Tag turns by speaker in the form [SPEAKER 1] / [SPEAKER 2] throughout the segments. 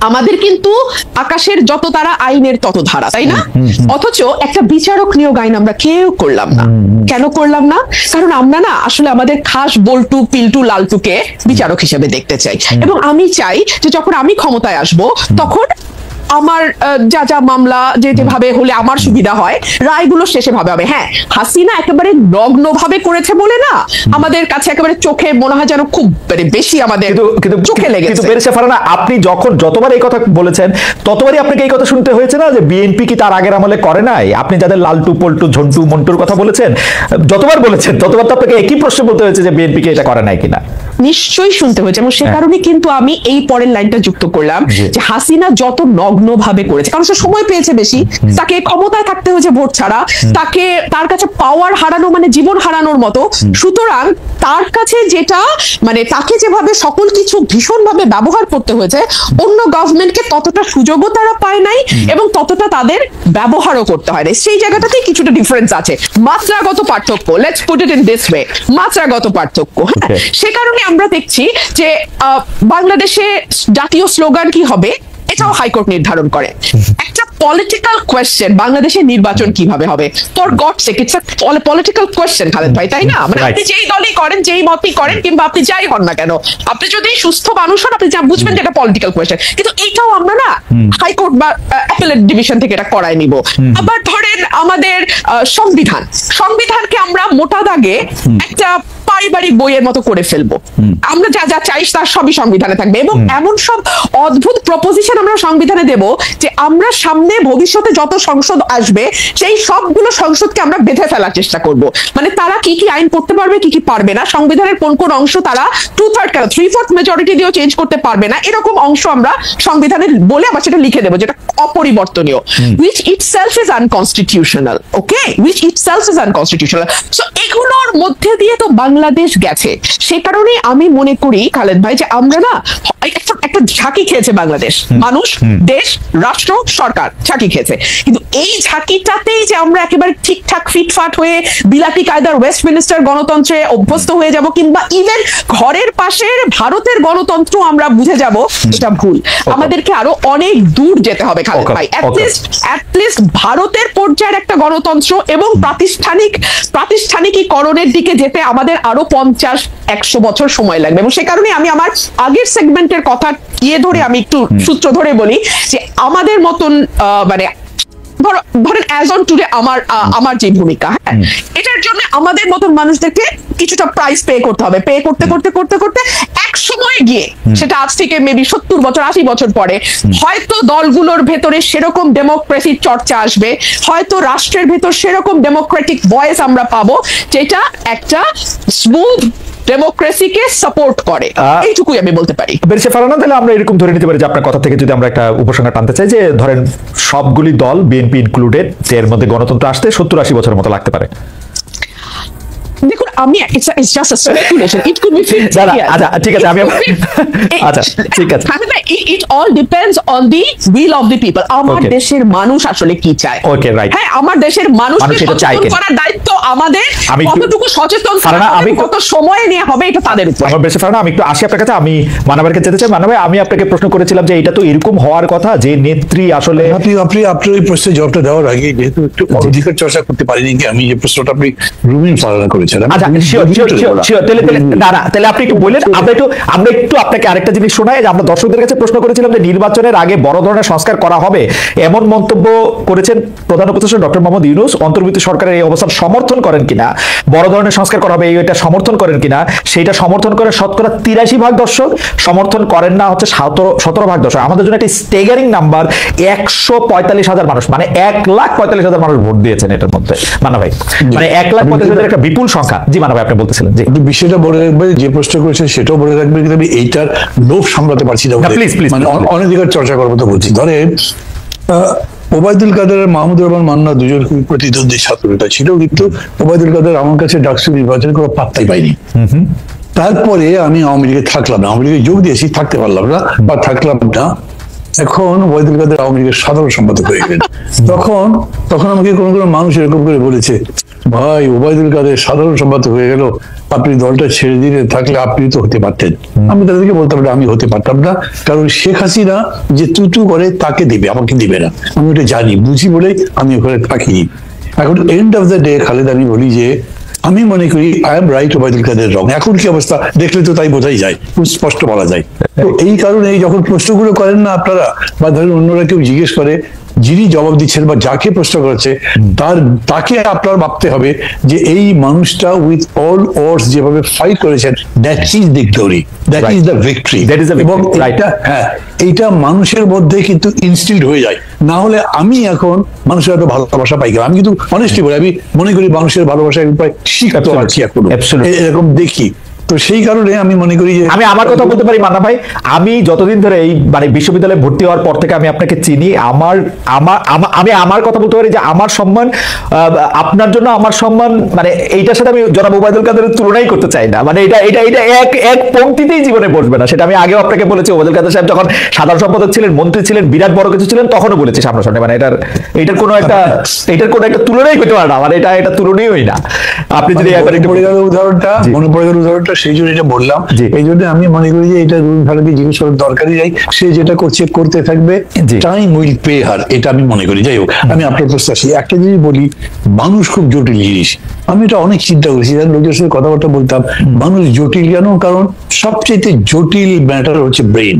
[SPEAKER 1] আমাদের কিন্তু আকাশের যত তারা আইনের তত ধারা, তাই না? অথচ একটা বিচারক নিয়োগ আইন আমরা কেউ করলাম না। কেন করলাম না? কারণ আমরা না আসলে আমাদের খাস বল্টু পিল্টু লালটুকে বিচারক হিসেবে দেখতে চাই, এবং আমি চাই যে যখন আমি ক্ষমতায় আসব তখন আমার যা যা মামলা যেভাবে হলে আমার সুবিধা হয় রায়গুলো শেষে ভাবে হবে। হ্যাঁ, হাসিনা একেবারে নগ্ন ভাবে করেছে বলে না আমাদের কাছে একেবারে চোখে মনে হয় যেন খুব বেশি আমাদের চোখে লেগেছে।
[SPEAKER 2] কিন্তু বেরেশা ফারহানা, আপনি যতবার এই কথা বলেছেন ততবারই আপনাকে এই কথা শুনতে হয়েছে না যে বিএনপি কি তার আগের আমলে করে নাই? আপনি যাদের লালটু পল্টু ঝন্টু মন্টুর কথা বলেছেন, যতবার বলেছেন ততবার তো আপনাকে একই প্রশ্ন বলতে হয়েছে যে বিএনপি কি এটা করে নাই কিনা।
[SPEAKER 1] নিশ্চয়ই শুনতে হয়েছে, এবং সে কারণে কিন্তু আমি এই পরের লাইনটা যুক্ত করলাম যে হাসিনা যত নগ্ন ভাবে করেছে, কারণ সে সময় পেয়েছে বেশি, তাকে ক্ষমতায় থাকতে হয়েছে ভোট ছাড়া, তাকে তার কাছে পাওয়ার হারানো মানে জীবন হারানোর মতো। সুতরাং তার কাছে যেটা মানে তাকে যেভাবে সকল কিছু ভীষণ ভাবে ব্যবহার করতে হয়েছে, অন্য গভর্নমেন্টকে ততটা সুযোগও তারা পায় নাই এবং ততটা তাদের ব্যবহারও করতে হয় না। সেই জায়গাটাতেই কিছুটা ডিফারেন্স আছে, মাত্রাগত পার্থক্য। Let's put it in this way, মাত্রাগত পার্থক্য। হ্যাঁ, সে কারণে আমরা দেখছি যে বাংলাদেশে জাতীয় স্লোগান কি হবে এটাও হাইকোর্ট নির্ধারণ করে। একটা পলিটিক্যাল কোয়েশ্চেন, বাংলাদেশের নির্বাচন কিভাবে হবে, for God sake it's a political question Khaled ভাই, তাই না? মানে আপনি যেই দলই করেন, যেই মতই করেন, কিংবা আপনি যাই হন না কেন, আপনি যদি সুস্থ মানুষ হন আপনি যা বুঝবেন যে এটা পলিটিক্যাল কোয়েশ্চেন। কিন্তু এইটাও আমরা না হাইকোর্ট বা অ্যাপেলেট ডিভিশন থেকে এটা করাই নিব। আবার ধরেন আমাদের সংবিধানকে আমরা মোটা দাগে একটা পারিবারিক বইয়ের মতো করে ফেলবো। আমরা যা যা চাই তার সবই সংবিধানে থাকবে, এবং এমন সব অদ্ভুত প্রপোজিশন আমরা সংবিধানে দেব যে আমরা সামনে ভবিষ্যতে যত সংসদ আসবে সেই সবগুলো সংসদকে আমরা বেঁধে ফেলার চেষ্টা করব। মানে তারা কি কি আইন করতে পারবে, কি কি পারবে না, সংবিধানের কোন কোন অংশ তারা 2/3 কেন 3/4 মেজরিটি দিয়েও চেঞ্জ করতে পারবে না, এরকম অংশ আমরা সংবিধানে বলে আবার সেটা লিখে দেবো যেটা অপরিবর্তনীয়, which itself is unconstitutional. Okay, which itself is unconstitutional. So এগুলোর মধ্যে দিয়ে তো বাংলাদেশ গেছে। সে কারণে আমি মনে করি খালেদ ভাই যে আমরা না একটা ঝাঁকি খেয়েছে বাংলাদেশ, মানুষ, দেশ, রাষ্ট্র, সরকার ঝাঁকি খেয়েছে। কিন্তু এই ঝাঁকিটাতেই যে আমরা একেবারে ঠিকঠাক ফিটফাট হয়ে বিলাতি কায়দার ওয়েস্টমিনিস্টার গণতন্ত্রে অভ্যস্ত হয়ে যাব, কিংবা ইভেন ঘরের পাশের ভারতের গণতন্ত্র আমরা বুঝে যাব, এটা ভুল। আমাদেরকে আরো অনেক দূর যেতে হবে খালেদ ভাই। অ্যাটলিস্ট ভারতের পর্যায়ের একটা গণতন্ত্র এবং প্রাতিষ্ঠানিকীকরণের দিকে যেতে আমাদের আরো 50-100 বছর সময় লাগবে। এবং সে কারণে আমি আমার আগের সেগমেন্টের কথা ধরে আমি একটু সূত্র ধরে বলি যে আমাদের মতন মানে ধরেন অ্যাজ অন টুডে আমার যে ভূমিকা, হ্যাঁ, এটার জন্য আমাদের মতন মানুষদেরকে কিছুটা প্রাইস পে করতে হবে। পে করতে করতে করতে করতে এক সময় গিয়ে, সেটা আজ থেকে মেবি 70 বছর 80 বছর পরে, হয়তো দলগুলোর ভেতরে সেরকম ডেমোক্রেসির চর্চা আসবে, হয়তো রাষ্ট্রের ভেতর সেরকম ডেমোক্রেটিক ভয়েস আমরা পাবো যেটা একটা স্মুথ ডেমোক্রেসিকে সাপোর্ট করে। এইটুকুই আমি বলতে পারি।
[SPEAKER 2] বেরেশা ফারহানা, তাহলে আমরা এরকম ধরে নিতে পারি যে আপনার কথা থেকে যদি আমরা একটা উপসংহার টানতে চাই যে ধরেন সবগুলি দল বিএনপি ইনক্লুডেড এর মধ্যে গণতন্ত্র আসতে 70-80 বছরের মতো লাগতে পারে।
[SPEAKER 1] দেখুন, আমি it's just a speculation, it could be 50 years.
[SPEAKER 2] আচ্ছা ঠিক আছে, আমি আচ্ছা ঠিক আছে,
[SPEAKER 1] it all depends on the will of the people. আমার দেশের মানুষ আসলে কি চায়। ওকে, রাইট। হ্যাঁ, আমার দেশের মানুষকে সচেতন করার দায়িত্ব আমাদের, কতটুকু সচেতন আমি কত সময় নিয়ে হবে এটা তাদের উপর।
[SPEAKER 2] আমার বেশি ফারহানা, আমি একটু আসি আপনার কাছে। আমি মানবেরকে যেতে চাই। মানব ভাই, আমি আপনাকে প্রশ্ন করেছিলাম যে এটা তো এরকম হওয়ার কথা যে নেত্রী আসলে
[SPEAKER 3] আপনার এই প্রশ্নের জবাবটা দেওয়ার আগে যেহেতু একটু অধিকার চর্চা করতে পারিনি, আমি যে প্রশ্নটা আপনি রুমিন ফারহানা করেছেন,
[SPEAKER 2] তাহলে আপনি একটু বললেন। আমরা একটু আপনাকে আরেকটা জিনিস শোনাই যে আমরা দর্শকদের কাছে প্রশ্ন করেছিলাম যে নির্বাচনের আগে বড় ধরনের সংস্কার করা হবে, এমন মন্তব্য করেছেন প্রধান উপদেষ্টা ডক্টর মোহাম্মদ ইউনূস। অন্তর্বর্তী সরকারের এই অবস্থান সমর্থন করেন কিনা, বড় ধরনের সংস্কার করা হবে এটা সমর্থন করেন কিনা, সেইটা সমর্থন করে 83% দর্শক, সমর্থন করেন না হচ্ছে 17% দর্শক। আমাদের জন্য একটা স্টেগারিং নাম্বার, 145,000 মানুষ, মানে 1,45,000 মানুষ ভোট দিয়েছেন এটার মধ্যে। মানা ভাই, মানে 1,45,000 একটা বিপুল সংখ্যা। জি মানা ভাই, আপনি বলতেছিলেন যে
[SPEAKER 3] বিষয়টা বলে রাখবে, যে প্রশ্ন করেছে সেটাও বলে রাখবে, কিন্তু আমি এইটার লোভ সামলাতে পারছি না।
[SPEAKER 2] প্লিজ প্লিজ,
[SPEAKER 3] মানে অনধিকার চর্চা করবো তো বলছি। ধরেন ওবায়দুল কাদের আর মাহমুদুর রহমান মান্না দুজন প্রতিদ্বন্দ্বী ছাত্রনেতা ছিল, কিন্তু ওবায়দুল কাদের আমার কাছে ডাকসু নির্বাচনের কোনো পাত্তাই পাইনি। তারপরে আমি আওয়ামী লীগে থাকলাম না, আওয়ামী লীগে যোগ দিয়েছি, থাকতে পারলাম না বা থাকলাম না। এখন ওবায়দুল কাদের আওয়ামী লীগের সাধারণ সম্পাদক হয়ে গেলেন। তখন আমাকে কোনো কোনো মানুষ এরকম করে বলেছে, ভাই ওবায়দুল কাদের সাধারণ সম্পাদক হয়ে গেল, আপনি দলটা ছেড়ে দিলে থাকলে আপনি তো হতে পারতেন। আমি তাদেরকে বলতাম না, আমি হতে পারতাম না, কারণ শেখ হাসিনা যে তুতু করে তাকে দিবে, আমাকে দিবে না। আমি ওটা জানি, বুঝি বলেই আমি ওখানে থাকিনি। এখন end of the day Khaled, আমি বলি যে আমি মনে করি I am right, Obaidul Quader রং। এখন কি অবস্থা দেখলে তো তাই বোঝাই যায়, খুব স্পষ্ট বলা যায়। তো এই কারণে যখন প্রশ্নগুলো করেন না আপনারা, বা ধরেন অন্যরা কেউ জিজ্ঞেস করে, যিনি জবাব দিচ্ছেন বা যাকে প্রশ্ন করেছে তাকে আপনার ভাবতে হবে যে এই মানুষটা উইথ অল অডস যেভাবে ফাইট করেছেন, that is the glory, that is the victory. এবং এইটা মানুষের মধ্যে কিন্তু ইনস্টিলড হয়ে যায়। না হলে আমি এখন মানুষের এত ভালোবাসা পাই কেন? আমি কিন্তু অনেস্টলি বলি, আমি মনে করি মানুষের ভালোবাসা প্রায় শিখতে পারছি এখন, এরকম দেখি। তো সেই কারণে আমি মনে করি যে
[SPEAKER 2] আমি আমার কথা বলতে পারি মান্না ভাই, আমি যতদিন ধরে এই মানে বিশ্ববিদ্যালয়ে ভর্তি হওয়ার পর থেকে আমি আপনাকে চিনি, আমি আমার কথা বলতে পারি যে আমার সম্মান আপনার জন্য, আমার সম্মান মানে এইটার সাথে আমি জনাব ওবায়দুল কাদেরের তুলনাই করতে চাই না। মানে এটা এটা এটা এক পংক্তিতেই জীবনে বসবে না। সেটা আমি আগেও আপনাকে বলেছি, ওবায়দুল কাদের সাহেব যখন সাধারণ সম্পাদক ছিলেন, মন্ত্রী ছিলেন, বিরাট বড় কিছু ছিলেন, তখনও বলেছি সামনাসামনি। মানে এটার কোনো একটা তুলনাই হতে পারে না। মানে এটা তুলনীয়ই না। আপনি যদি
[SPEAKER 3] মনে পড়ে গেল উদাহরণটা, সেই জন্য এটা বললাম। এই জন্য আমি মনে করি যে এটা রুল ভারতকে জিজ্ঞেস করার দরকারই নাই, সে যেটা করছে করতে থাকবে, টাইম উইল পে হার, এটা আমি মনে করি। যাই হোক, আমি আপনার প্রশ্ন আসি, একটা জিনিস বলি, মানুষ খুব জটিল জিনিস। আমি এটা অনেক চিন্তা করেছি, লোকের সাথে কথাবার্তা বলতাম, মানুষ জটিল কেন? কারণ সবচেয়ে জটিল ম্যাটার হচ্ছে ব্রেন,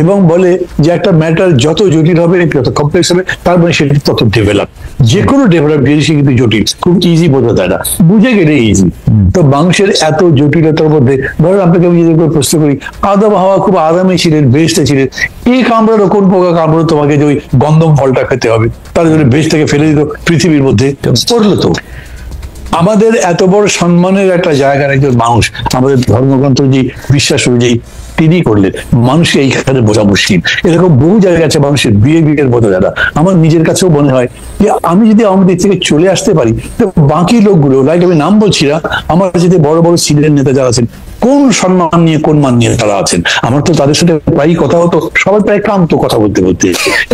[SPEAKER 3] এবং বলে যে একটা ম্যাটার যত জটিল হবে, যত কমপ্লেক্স হবে, তার মানে সেটা তত ডেভেলপ। যে কোনো ডেভেলপ জিনিস কিন্তু জটিল, খুব ইজি বোঝা যায় না, বুঝে গেলে ইজি। তো মানুষের এত জটিলতার মধ্যে, ধরো আপনাকে আমি যদি প্রশ্ন করি, আদম হাওয়া খুব আরামে ছিলেন, বেহেশতে ছিলেন, এই কামড়ালো, কোন পোকা কামড়ালো তোমাকে যে ওই গন্ধম ফলটা খেতে হবে, তার জন্য বেহেশত থেকে ফেলে দিত পৃথিবীর মধ্যে, পড়লো তো। আমাদের এত বড় সম্মানের একটা জায়গার একজন মানুষ, আমাদের ধর্মগ্রন্থ যে বিশ্বাস অনুযায়ী তিনি করলেন, মানুষকে এইখানে বোঝা মুশকিল। এরকম বহু জায়গা আছে মানুষের বিহেভিয়ার বোঝা যারা। আমার নিজের কাছেও মনে হয় যে আমি যদি আমার দিক থেকে চলে আসতে পারি, তো বাকি লোকগুলো, লাইক আমি নাম বলছি না, আমার যদি বড় বড় সিনিয়র নেতা যারা আছেন, কোন সম্মান নিয়ে কোন মান নিয়ে তারা আছেন, আমার তো তাদের সাথে প্রায় কথা হতো, সবাই প্রায় ক্লান্ত কথা বলতে বলতে,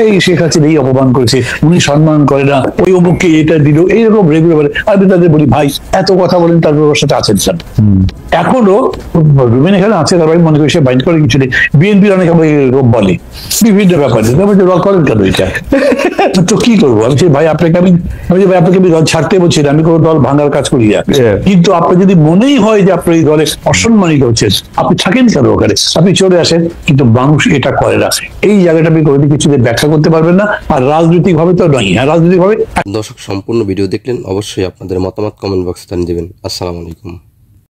[SPEAKER 3] এই শেখ হাসিনা এই অপমান করেছে, উনি সম্মান করে না, ওই অমুককে এটা দিল, এইরকম রেগুলার। আমি তাদের বলি, ভাই এত কথা বলেন, তার সাথে আছেন স্যার, এখনো রুমেন এখানে আছে, তার ভাই মনে করি সে বাইন্ড করে কিছু নেই। বিএনপির অনেক বলে বিভিন্ন ব্যাপারে, করেন কেন এটা? তো কি করবো আমি? ভাই আপনাকে আমি দল ছাড়তে বলছি না, আমি কোনো দল ভাঙার কাজ করি না, কিন্তু আপনার যদি মনেই হয় যে আপনার এই দলে অসম্মানিত হচ্ছেন, আপনি থাকেন কেন ওখানে? আপনি চলে আসেন। কিন্তু মানুষ এটা করে না, এই জায়গাটা আপনি কোনো কিছু ব্যাখ্যা করতে পারবেন না। আর রাজনৈতিক ভাবে তো নয়, হ্যাঁ রাজনৈতিক ভাবে।
[SPEAKER 4] দর্শক, সম্পূর্ণ ভিডিও দেখলেন, অবশ্যই আপনাদের মতামত কমেন্ট বক্সে জানিয়ে দেবেন। আসসালামু আলাইকুম।